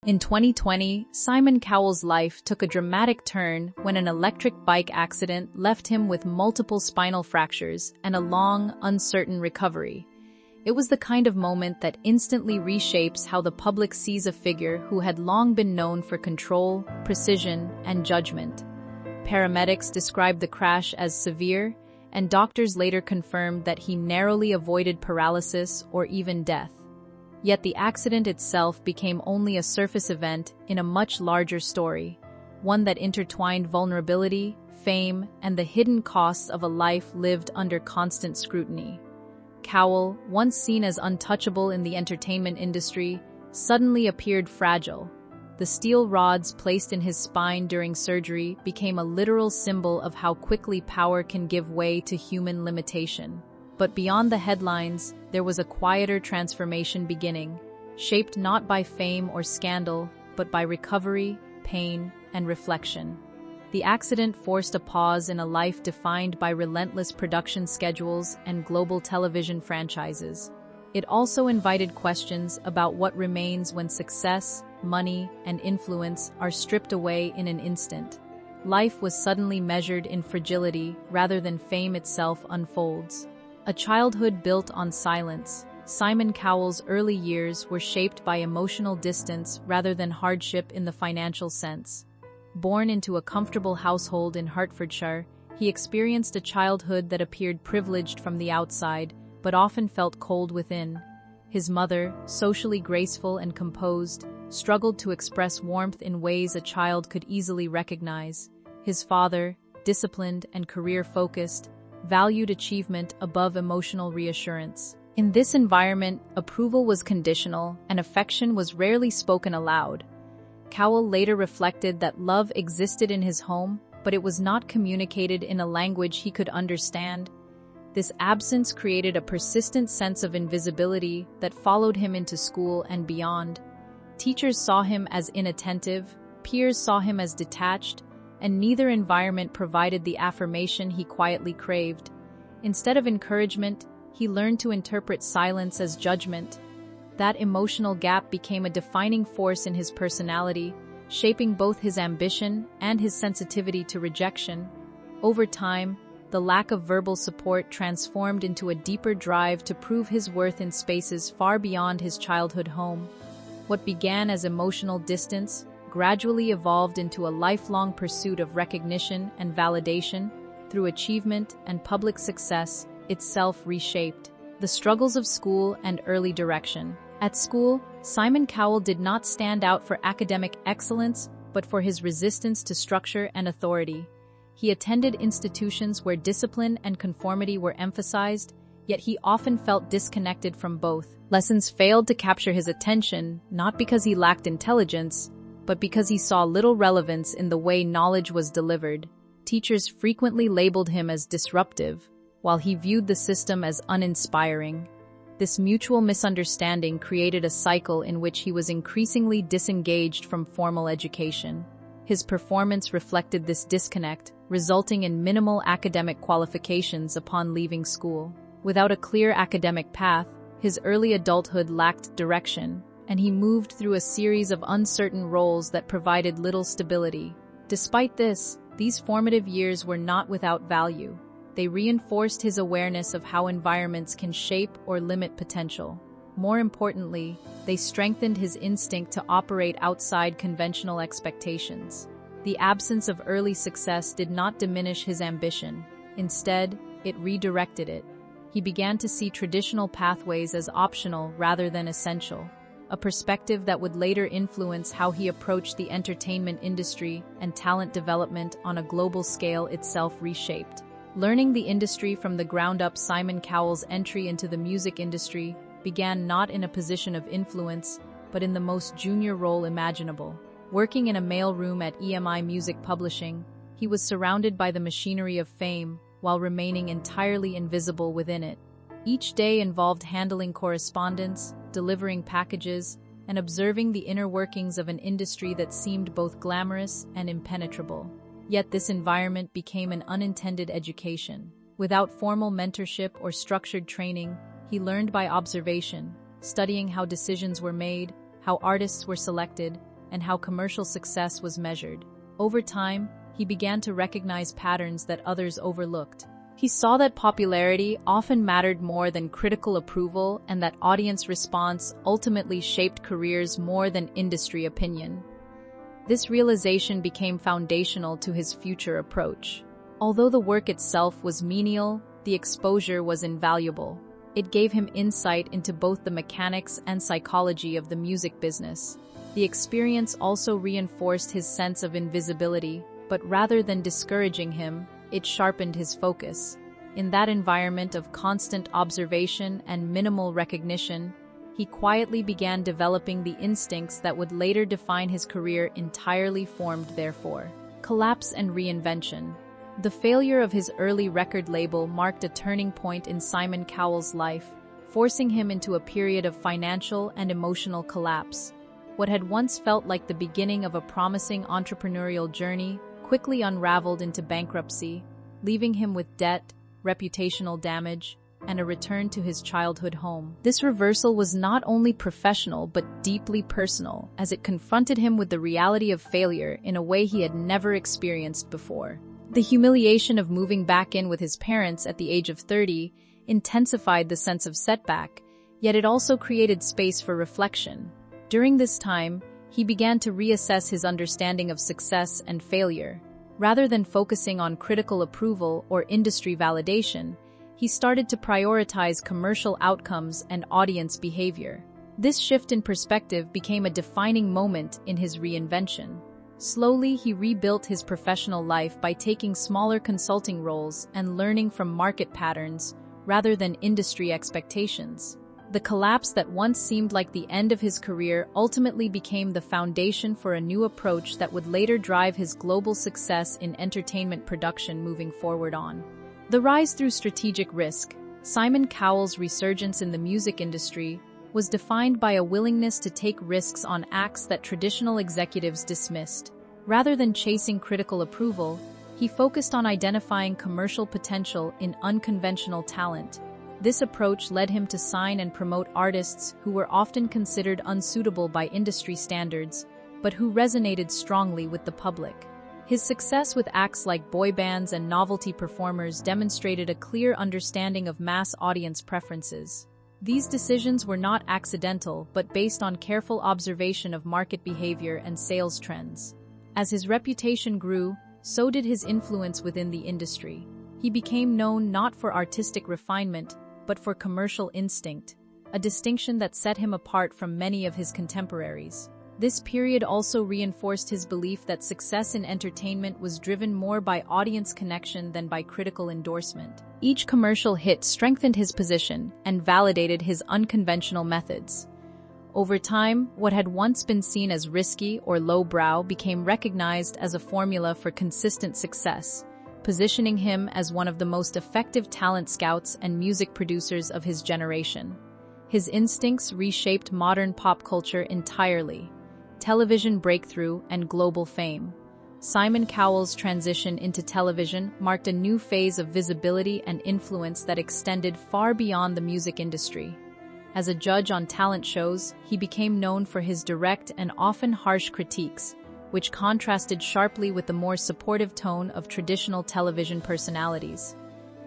In 2020, Simon Cowell's life took a dramatic turn when an electric bike accident left him with multiple spinal fractures and a long, uncertain recovery. It was the kind of moment that instantly reshapes how the public sees a figure who had long been known for control, precision, and judgment. Paramedics described the crash as severe, and doctors later confirmed that he narrowly avoided paralysis or even death. Yet the accident itself became only a surface event in a much larger story, one that intertwined vulnerability, fame, and the hidden costs of a life lived under constant scrutiny. Cowell, once seen as untouchable in the entertainment industry, suddenly appeared fragile. The steel rods placed in his spine during surgery became a literal symbol of how quickly power can give way to human limitation. But beyond the headlines, there was a quieter transformation beginning, shaped not by fame or scandal, but by recovery, pain, and reflection. The accident forced a pause in a life defined by relentless production schedules and global television franchises. It also invited questions about what remains when success, money, and influence are stripped away in an instant. Life was suddenly measured in fragility rather than fame itself unfolds. A childhood built on silence, Simon Cowell's early years were shaped by emotional distance rather than hardship in the financial sense. Born into a comfortable household in Hertfordshire, he experienced a childhood that appeared privileged from the outside, but often felt cold within. His mother, socially graceful and composed, struggled to express warmth in ways a child could easily recognize. His father, disciplined and career-focused, valued achievement above emotional reassurance. In this environment, approval was conditional and affection was rarely spoken aloud. Cowell later reflected that love existed in his home, but it was not communicated in a language he could understand. This absence created a persistent sense of invisibility that followed him into school and beyond. Teachers saw him as inattentive, peers saw him as detached, and neither environment provided the affirmation he quietly craved. Instead of encouragement, he learned to interpret silence as judgment. That emotional gap became a defining force in his personality, shaping both his ambition and his sensitivity to rejection. Over time, the lack of verbal support transformed into a deeper drive to prove his worth in spaces far beyond his childhood home. What began as emotional distance gradually evolved into a lifelong pursuit of recognition and validation through achievement and public success, itself reshaped the struggles of school and early direction. At school, Simon Cowell did not stand out for academic excellence, but for his resistance to structure and authority. He attended institutions where discipline and conformity were emphasized, yet he often felt disconnected from both. Lessons failed to capture his attention, not because he lacked intelligence, but because he saw little relevance in the way knowledge was delivered. Teachers frequently labeled him as disruptive, while he viewed the system as uninspiring. This mutual misunderstanding created a cycle in which he was increasingly disengaged from formal education. His performance reflected this disconnect, resulting in minimal academic qualifications upon leaving school. Without a clear academic path, his early adulthood lacked direction, and he moved through a series of uncertain roles that provided little stability. Despite this, these formative years were not without value. They reinforced his awareness of how environments can shape or limit potential. More importantly, they strengthened his instinct to operate outside conventional expectations. The absence of early success did not diminish his ambition. Instead, it redirected it. He began to see traditional pathways as optional rather than essential, a perspective that would later influence how he approached the entertainment industry and talent development on a global scale itself reshaped. Learning the industry from the ground up, Simon Cowell's entry into the music industry began not in a position of influence, but in the most junior role imaginable. Working in a mailroom at EMI Music Publishing, he was surrounded by the machinery of fame while remaining entirely invisible within it. Each day involved handling correspondence, delivering packages, and observing the inner workings of an industry that seemed both glamorous and impenetrable. Yet this environment became an unintended education. Without formal mentorship or structured training, he learned by observation, studying how decisions were made, how artists were selected, and how commercial success was measured. Over time, he began to recognize patterns that others overlooked. He saw that popularity often mattered more than critical approval and that audience response ultimately shaped careers more than industry opinion. This realization became foundational to his future approach. Although the work itself was menial, the exposure was invaluable. It gave him insight into both the mechanics and psychology of the music business. The experience also reinforced his sense of invisibility, but rather than discouraging him, it sharpened his focus. In that environment of constant observation and minimal recognition, he quietly began developing the instincts that would later define his career entirely formed therefore. Collapse and reinvention. The failure of his early record label marked a turning point in Simon Cowell's life, forcing him into a period of financial and emotional collapse. What had once felt like the beginning of a promising entrepreneurial journey quickly unraveled into bankruptcy, leaving him with debt, reputational damage, and a return to his childhood home. This reversal was not only professional but deeply personal, as it confronted him with the reality of failure in a way he had never experienced before. The humiliation of moving back in with his parents at the age of 30 intensified the sense of setback, yet it also created space for reflection. During this time, he began to reassess his understanding of success and failure. Rather than focusing on critical approval or industry validation, he started to prioritize commercial outcomes and audience behavior. This shift in perspective became a defining moment in his reinvention. Slowly, he rebuilt his professional life by taking smaller consulting roles and learning from market patterns rather than industry expectations. The collapse that once seemed like the end of his career ultimately became the foundation for a new approach that would later drive his global success in entertainment production moving forward on. The rise through strategic risk. Simon Cowell's resurgence in the music industry was defined by a willingness to take risks on acts that traditional executives dismissed. Rather than chasing critical approval, he focused on identifying commercial potential in unconventional talent. This approach led him to sign and promote artists who were often considered unsuitable by industry standards, but who resonated strongly with the public. His success with acts like boy bands and novelty performers demonstrated a clear understanding of mass audience preferences. These decisions were not accidental, but based on careful observation of market behavior and sales trends. As his reputation grew, so did his influence within the industry. He became known not for artistic refinement, but for commercial instinct, a distinction that set him apart from many of his contemporaries. This period also reinforced his belief that success in entertainment was driven more by audience connection than by critical endorsement. Each commercial hit strengthened his position and validated his unconventional methods. Over time, what had once been seen as risky or lowbrow became recognized as a formula for consistent success, positioning him as one of the most effective talent scouts and music producers of his generation. His instincts reshaped modern pop culture entirely. Television breakthrough and global fame. Simon Cowell's transition into television marked a new phase of visibility and influence that extended far beyond the music industry. As a judge on talent shows, he became known for his direct and often harsh critiques, which contrasted sharply with the more supportive tone of traditional television personalities.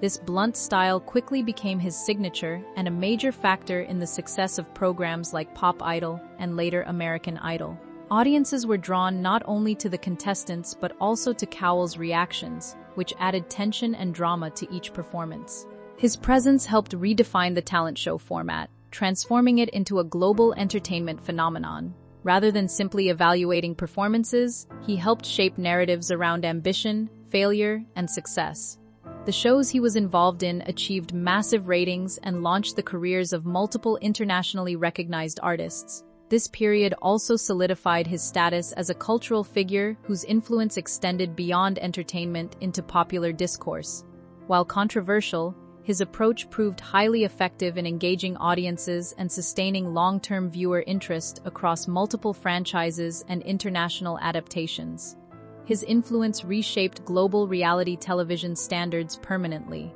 This blunt style quickly became his signature and a major factor in the success of programs like Pop Idol and later American Idol. Audiences were drawn not only to the contestants but also to Cowell's reactions, which added tension and drama to each performance. His presence helped redefine the talent show format, transforming it into a global entertainment phenomenon. Rather than simply evaluating performances, he helped shape narratives around ambition, failure, and success. The shows he was involved in achieved massive ratings and launched the careers of multiple internationally recognized artists. This period also solidified his status as a cultural figure whose influence extended beyond entertainment into popular discourse. While controversial, his approach proved highly effective in engaging audiences and sustaining long-term viewer interest across multiple franchises and international adaptations. His influence reshaped global reality television standards permanently.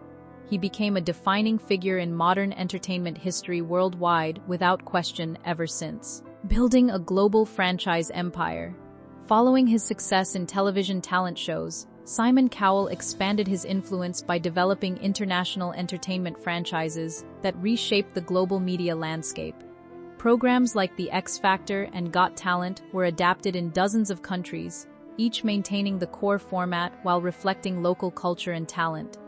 He became a defining figure in modern entertainment history worldwide without question ever since. Building a global franchise empire. Following his success in television talent shows, Simon Cowell expanded his influence by developing international entertainment franchises that reshaped the global media landscape. Programs like The X Factor and Got Talent were adapted in dozens of countries, each maintaining the core format while reflecting local culture and talent.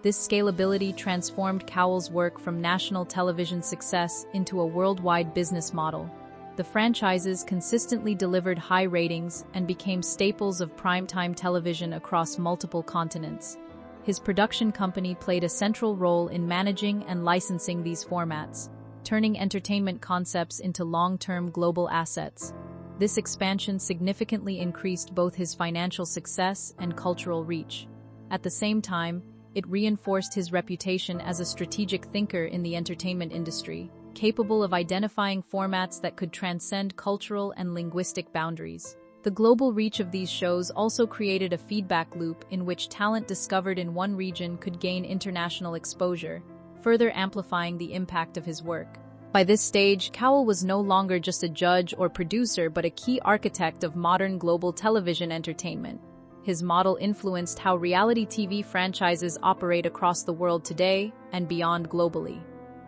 This scalability transformed Cowell's work from national television success into a worldwide business model. The franchises consistently delivered high ratings and became staples of primetime television across multiple continents. His production company played a central role in managing and licensing these formats, turning entertainment concepts into long-term global assets. This expansion significantly increased both his financial success and cultural reach. At the same time, it reinforced his reputation as a strategic thinker in the entertainment industry, capable of identifying formats that could transcend cultural and linguistic boundaries. The global reach of these shows also created a feedback loop in which talent discovered in one region could gain international exposure, further amplifying the impact of his work. By this stage, Cowell was no longer just a judge or producer but a key architect of modern global television entertainment. His model influenced how reality TV franchises operate across the world today and beyond globally.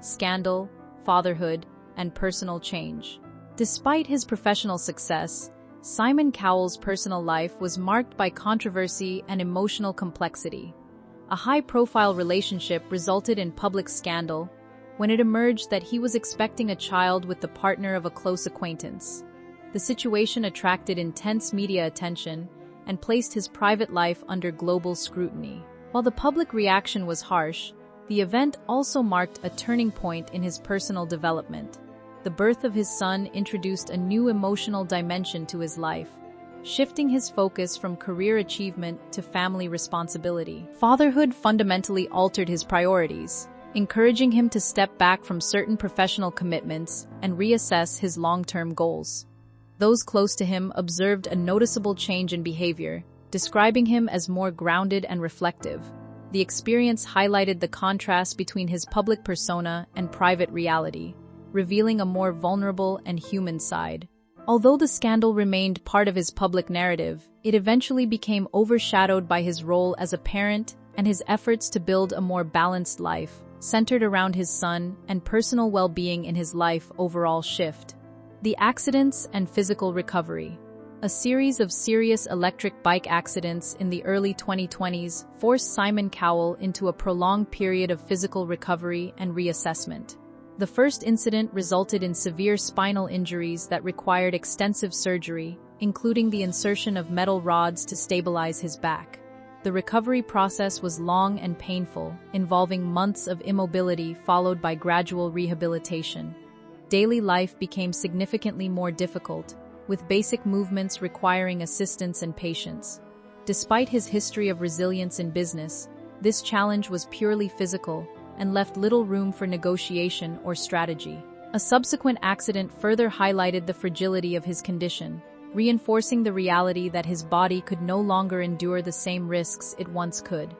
Scandal, fatherhood, and personal change. Despite his professional success, Simon Cowell's personal life was marked by controversy and emotional complexity. A high-profile relationship resulted in public scandal when it emerged that he was expecting a child with the partner of a close acquaintance. The situation attracted intense media attention and placed his private life under global scrutiny. While the public reaction was harsh, the event also marked a turning point in his personal development. The birth of his son introduced a new emotional dimension to his life, shifting his focus from career achievement to family responsibility. Fatherhood fundamentally altered his priorities, encouraging him to step back from certain professional commitments and reassess his long-term goals. Those close to him observed a noticeable change in behavior, describing him as more grounded and reflective. The experience highlighted the contrast between his public persona and private reality, revealing a more vulnerable and human side. Although the scandal remained part of his public narrative, it eventually became overshadowed by his role as a parent and his efforts to build a more balanced life, centered around his son and personal well-being in his life overall shift. The accidents and physical recovery. A series of serious electric bike accidents in the early 2020s forced Simon Cowell into a prolonged period of physical recovery and reassessment. The first incident resulted in severe spinal injuries that required extensive surgery, including the insertion of metal rods to stabilize his back. The recovery process was long and painful, involving months of immobility followed by gradual rehabilitation. Daily life became significantly more difficult, with basic movements requiring assistance and patience. Despite his history of resilience in business, this challenge was purely physical and left little room for negotiation or strategy. A subsequent accident further highlighted the fragility of his condition, reinforcing the reality that his body could no longer endure the same risks it once could.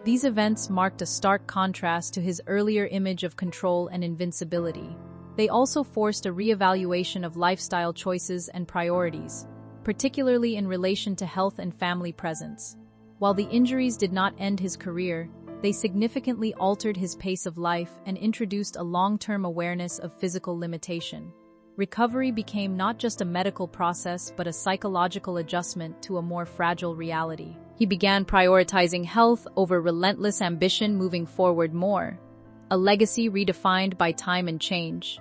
These events marked a stark contrast to his earlier image of control and invincibility. They also forced a reevaluation of lifestyle choices and priorities, particularly in relation to health and family presence. While the injuries did not end his career, they significantly altered his pace of life and introduced a long-term awareness of physical limitation. Recovery became not just a medical process but a psychological adjustment to a more fragile reality. He began prioritizing health over relentless ambition, moving forward more. A legacy redefined by time and change.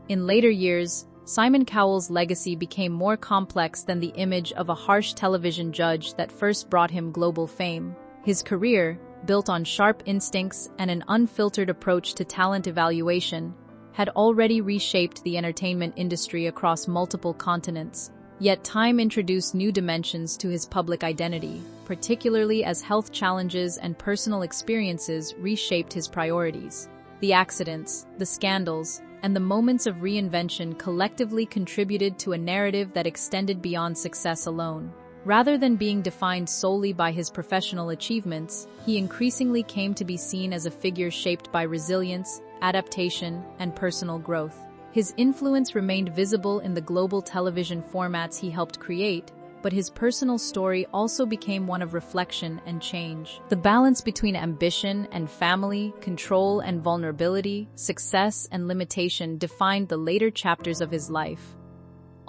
In later years, Simon Cowell's legacy became more complex than the image of a harsh television judge that first brought him global fame. His career, built on sharp instincts and an unfiltered approach to talent evaluation, had already reshaped the entertainment industry across multiple continents. Yet time introduced new dimensions to his public identity, particularly as health challenges and personal experiences reshaped his priorities. The accidents, the scandals, and the moments of reinvention collectively contributed to a narrative that extended beyond success alone. Rather than being defined solely by his professional achievements, he increasingly came to be seen as a figure shaped by resilience, adaptation, and personal growth. His influence remained visible in the global television formats he helped create, but his personal story also became one of reflection and change. The balance between ambition and family, control and vulnerability, success and limitation defined the later chapters of his life.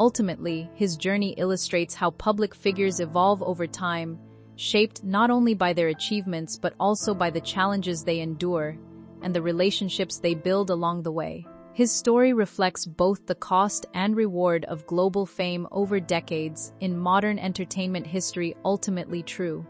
Ultimately, his journey illustrates how public figures evolve over time, shaped not only by their achievements but also by the challenges they endure and the relationships they build along the way. His story reflects both the cost and reward of global fame over decades, in modern entertainment history ultimately true.